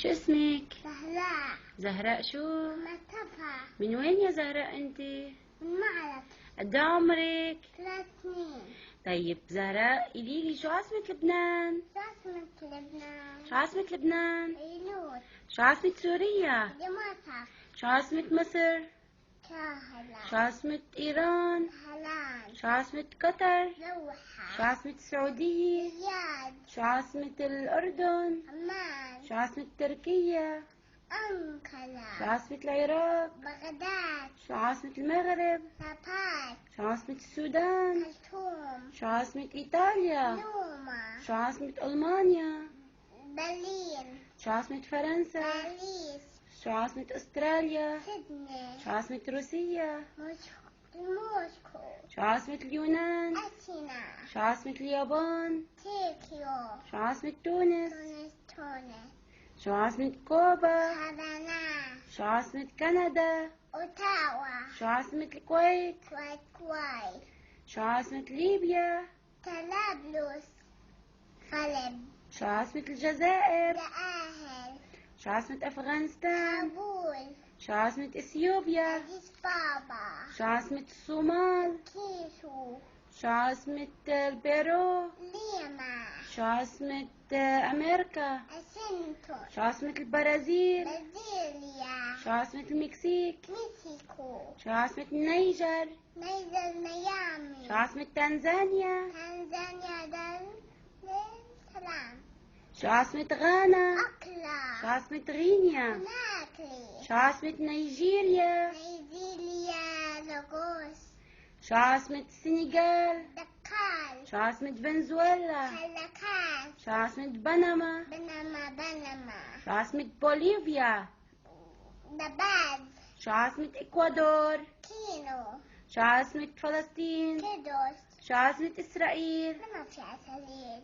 شو اسمك؟ زهراء. زهراء شو؟ مصطفى. من وين يا زهراء انت؟ من معرض. قد إيه عمرك؟ 3 سنين. طيب زهراء قوليلي شو عاصمة لبنان؟ شو عاصمة لبنان؟ شو عاصمة لبنان؟ بيروت. شو عاصمة سوريا؟ دمشق. شو عاصمة مصر؟ كاهلا. شو عاصمة إيران؟ هلان. شو عاصمة قطر؟ دوحة. شو عاصمة السعودية؟ رياض. شو عاصمة الأردن؟ عمان. شو عاصمة تركيا؟ شو أنقرة. عاصمة العراق؟ بغداد. شو عاصمة المغرب؟ رباط. شو عاصمة السودان؟ خرطوم. شو عاصمة إيطاليا؟ روما. شو عاصمة ألمانيا؟ برلين. شو عاصمة فرنسا؟ باريس. شو عاصمة أستراليا؟ سيدني. شو عاصمة روسيا؟ موسكو. شو عاصمة اليونان؟ أثينا. شو عاصمة اليابان؟ طوكيو. شو عاصمة تونس؟ تونس. شو عاصمة كوبا؟ هافانا. شو عاصمة كندا؟ أوتاوا. شو عاصمة الكويت؟ كويت. شو عاصمة ليبيا؟ طرابلس. حلب. شو عاصمة الجزائر؟ جآهل. شو عاصمة أفغانستان؟ كابول. شو عاصمة إثيوبيا؟ أديس بابا. شو عاصمة الصومال؟ كيسو. شو عاصمة البيرو؟ ليما. شو عاصمة أمريكا؟ أسنتون. شو عاصمة البرازيل؟ برازيليا. شو عاصمة المكسيك؟ مكسيكو. شو عاصمة النيجر؟ ميامي. شو عاصمة تنزانيا؟ تنزانيا. دار السلام. شو عاصمة غانا؟ شو أكلا. عاصمة غينيا؟ ناكلي. شو عاصمة نيجيريا؟ نيجيريا. لاغوس. شو عاصمة السنغال؟ دكار. شو عاصمة فنزويلا؟ هلكات. شو عاصمة بنما؟ بنما. شو عاصمة بوليفيا؟ نباز. شو عاصمة إكوادور؟ كينو. شو عاصمة فلسطين؟ كيدوس. شو عاصمة إسرائيل؟ ما في عسلين.